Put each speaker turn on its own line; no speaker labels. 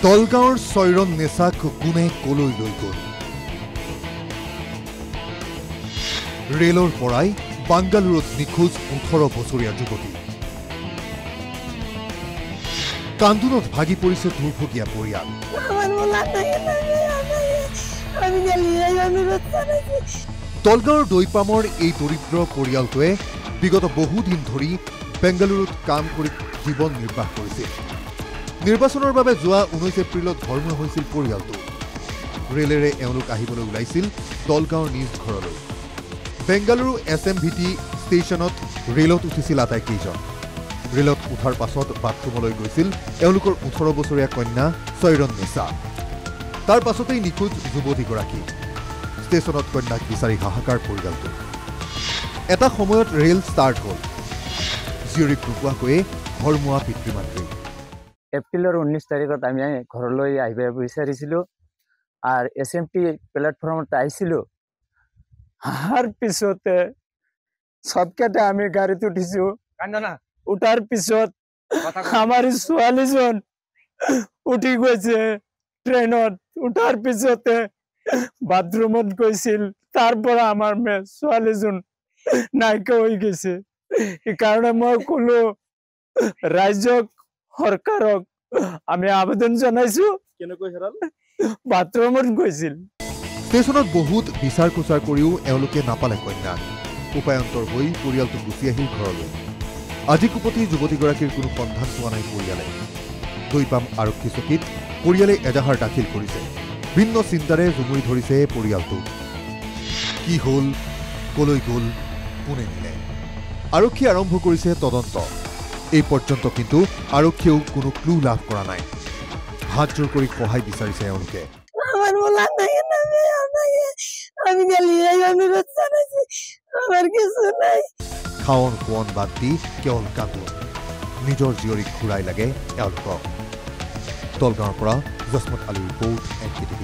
দলগাঁৱৰ ছয়ৰণ নেচাক কোনে কলৈ লৈ গ'ল? ৰেলৰ পৰাই বাংগালুৰুত নিখোজ 18 বছৰীয়া যুৱতী। কান্দোনত ভাগি পৰিছে দুৰ্ভগীয়া পৰিয়াল। দলগাঁৱৰ দৈপামৰ এই দৰিদ্ৰ পৰিয়ালটোৱে বিগত বহুদিন ধৰি বেংগালুৰুত কাম কৰি জীৱন নিৰ্বাহ কৰিছিল। নিৰ্বাচনৰ বাবে যোৱা 19 এপ্ৰিলত ধৰ্মীয় হৈছিল পৰিয়ালটো। ৰেলেৰে এওঁলোক আহিবলৈ ওলাইছিল দলগাঁৱৰ নিজ ঘৰলৈ। বেংগালুৰু SMVT ষ্টেচনত ৰেলত উঠিছিল আটাইকেইজন। ৰেলত উঠাৰ পাছত বাথৰুমলৈ গৈছিল এওঁলোকৰ 18 বছৰীয়া কন্যা ছয়ৰণ নেচা। তাৰ পাছতেই নিখোজ যুৱতীগৰাকী। ষ্টেচনত কন্যাক বিচাৰি হাহাকাৰ পৰিয়ালটো। এটা সময়ত ৰেল ষ্টাৰ্ট হ'ল। জীয়ৰীক নোপোৱাকৈয়ে ঘৰমুৱা পিতৃ মাতৃ।
এপ্ৰিলৰ 19 তাৰিখত আমি ঘৰলৈ আহিব বিচাৰিছিলোঁ আৰু SMT প্লেটফৰ্মত আহিছিলোঁ। অহাৰ পিছতে চবকেইটা আমি গাড়ীত উঠিছোঁ। উঠাৰ পিছত আমাৰ ছোৱালীজন উঠি গৈছে ট্ৰেইনত। উঠাৰ পিছতে বাথৰুমত গৈছিল। তাৰ পৰা আমাৰ ছোৱালীজন নাইকিয়া হৈ গৈছে। সেইকাৰণে মই ক'লো ৰাজ্যক চৰকাৰক আমি আবেদন জনাইছোঁ। বাথৰুমত গৈছিল।
ষ্টেচনত বহুত বিচাৰ খোচাৰ কৰিও এওঁলোকে নাপালে কন্যাক। উপায়ন্তৰ হৈ পৰিয়ালটো গুচি আহিল ঘৰলৈ। আজি কুপতি যুৱতীগৰাকীৰ কোনো সন্ধান পোৱা নাই পৰিয়ালে। দৈপাম আৰক্ষী চকীত পৰিয়ালে এজাহাৰ দাখিল কৰিছে। ভিন্ন চিন্তাৰে জুমুৰি ধৰিছে পৰিয়ালটো। কি হ'ল, কলৈ গ'ল, কোনে নিলে? আৰক্ষী আৰম্ভ কৰিছে তদন্ত। এই পৰ্যন্ত কিন্তু আৰক্ষীয়েও কোনো ক্লু লাভ কৰা নাই। হাত জোৰ কৰি সহায় বিচাৰিছে এওঁলোকে। খাৱন খোৱন বাদ দি কেৱল কান্দোন। নিজৰ জীয়ৰীক ঘূৰাই লাগে এওঁলোকক। দলগাঁৱৰ পৰা জসমত আলী ৰিপৰ্ট, NKTV+।